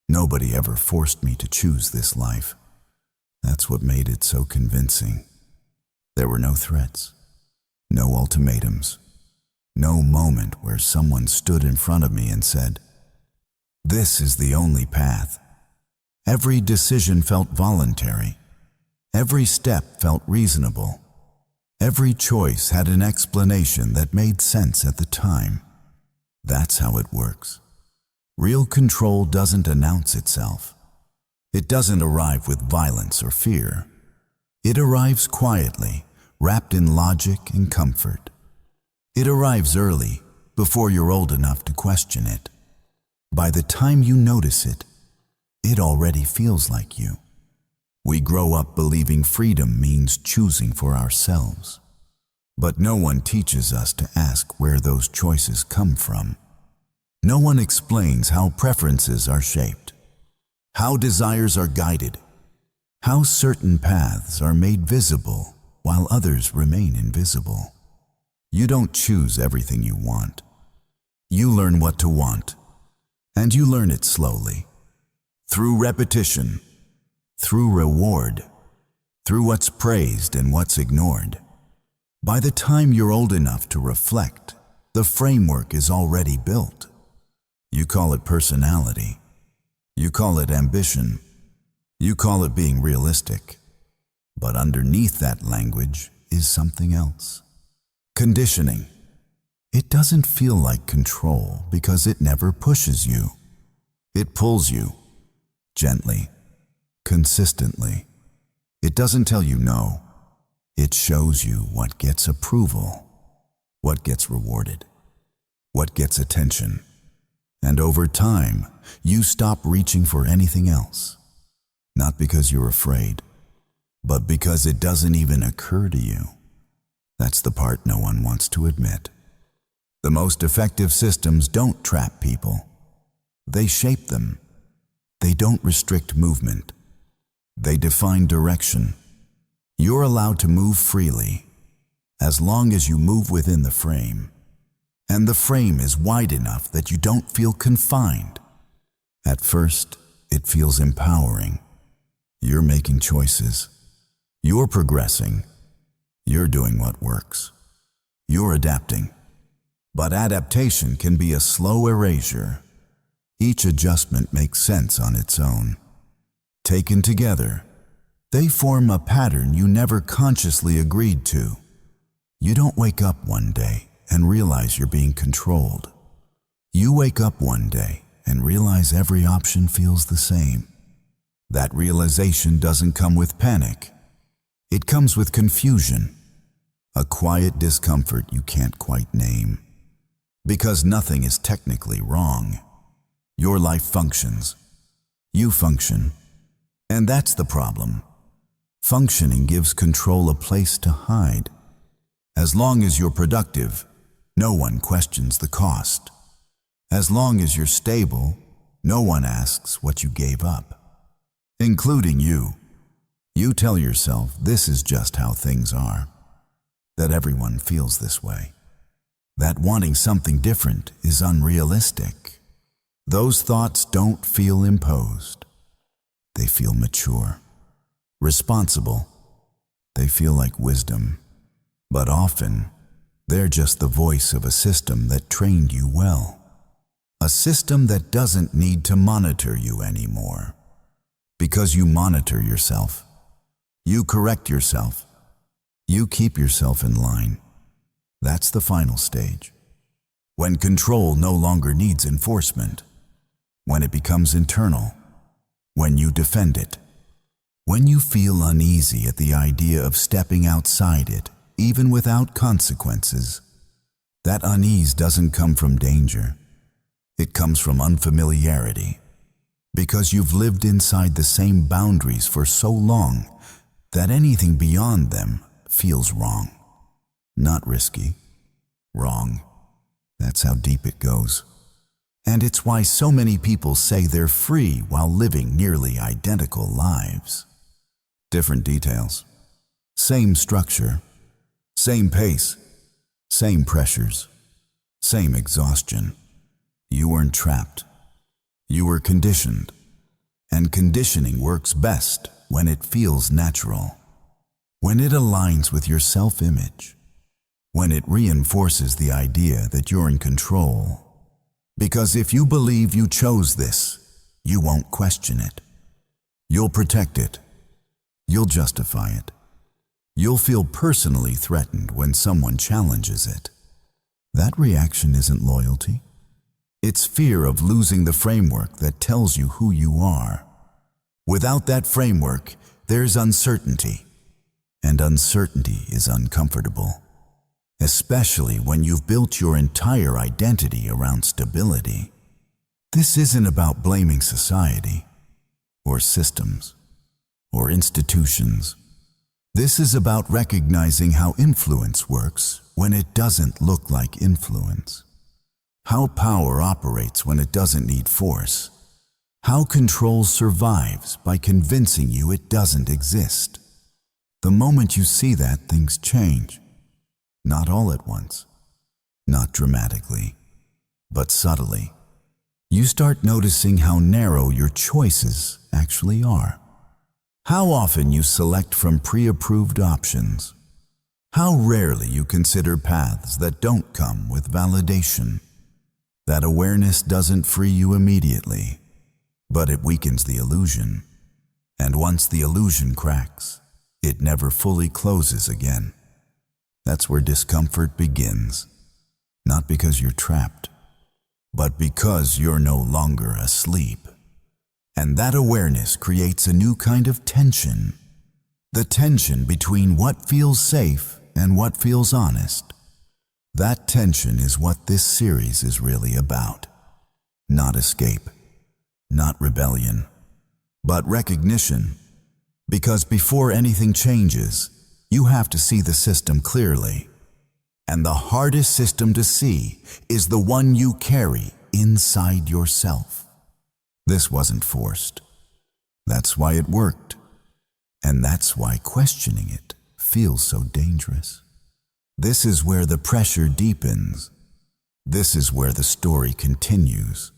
Nobody ever forced me to choose this life. That's what made it so convincing. There were no threats, no ultimatums, no moment where someone stood in front of me and said, "This is the only path." Every decision felt voluntary. Every step felt reasonable. Every choice had an explanation that made sense at the time. That's how it works. Real control doesn't announce itself. It doesn't arrive with violence or fear. It arrives quietly, wrapped in logic and comfort. It arrives early, before you're old enough to question it. By the time you notice it, it already feels like you. We grow up believing freedom means choosing for ourselves. But no one teaches us to ask where those choices come from. No one explains how preferences are shaped, how desires are guided, how certain paths are made visible while others remain invisible. You don't choose everything you want. You learn what to want, and you learn it slowly, through repetition, through reward, through what's praised and what's ignored. By the time you're old enough to reflect, the framework is already built. You call it personality. You call it ambition. You call it being realistic. But underneath that language is something else. Conditioning. It doesn't feel like control because it never pushes you. It pulls you, gently, consistently. It doesn't tell you no. It shows you what gets approval, what gets rewarded, what gets attention. And over time, you stop reaching for anything else. Not because you're afraid, but because it doesn't even occur to you. That's the part no one wants to admit. The most effective systems don't trap people. They shape them. They don't restrict movement. They define direction. You're allowed to move freely, as long as you move within the frame. And the frame is wide enough that you don't feel confined. At first, it feels empowering. You're making choices. You're progressing. You're doing what works. You're adapting. But adaptation can be a slow erasure. Each adjustment makes sense on its own. Taken together, they form a pattern you never consciously agreed to. You don't wake up one day and realize you're being controlled. You wake up one day and realize every option feels the same. That realization doesn't come with panic. It comes with confusion, a quiet discomfort you can't quite name. Because nothing is technically wrong. Your life functions. You function. And that's the problem. Functioning gives control a place to hide. As long as you're productive, no one questions the cost. As long as you're stable, no one asks what you gave up, including you. You tell yourself this is just how things are, that everyone feels this way, that wanting something different is unrealistic. Those thoughts don't feel imposed. They feel mature, responsible. They feel like wisdom, but often they're just the voice of a system that trained you well. A system that doesn't need to monitor you anymore. Because you monitor yourself. You correct yourself. You keep yourself in line. That's the final stage. When control no longer needs enforcement. When it becomes internal. When you defend it. When you feel uneasy at the idea of stepping outside it, even without consequences. That unease doesn't come from danger. It comes from unfamiliarity. Because you've lived inside the same boundaries for so long that anything beyond them feels wrong. Not risky. Wrong. That's how deep it goes. And it's why so many people say they're free while living nearly identical lives. Different details. Same structure. Same pace, same pressures, same exhaustion. You weren't trapped. You were conditioned. And conditioning works best when it feels natural, when it aligns with your self-image, when it reinforces the idea that you're in control. Because if you believe you chose this, you won't question it. You'll protect it. You'll justify it. You'll feel personally threatened when someone challenges it. That reaction isn't loyalty. It's fear of losing the framework that tells you who you are. Without that framework, there's uncertainty. And uncertainty is uncomfortable, especially when you've built your entire identity around stability. This isn't about blaming society, or systems, or institutions. This is about recognizing how influence works when it doesn't look like influence. How power operates when it doesn't need force. How control survives by convincing you it doesn't exist. The moment you see that, things change. Not all at once, not dramatically, but subtly. You start noticing how narrow your choices actually are. How often you select from pre-approved options. How rarely you consider paths that don't come with validation. That awareness doesn't free you immediately, but it weakens the illusion. And once the illusion cracks, it never fully closes again. That's where discomfort begins. Not because you're trapped, but because you're no longer asleep. And that awareness creates a new kind of tension. The tension between what feels safe and what feels honest. That tension is what this series is really about. Not escape, not rebellion, but recognition. Because before anything changes, you have to see the system clearly. And the hardest system to see is the one you carry inside yourself. This wasn't forced. That's why it worked. And that's why questioning it feels so dangerous. This is where the pressure deepens. This is where the story continues.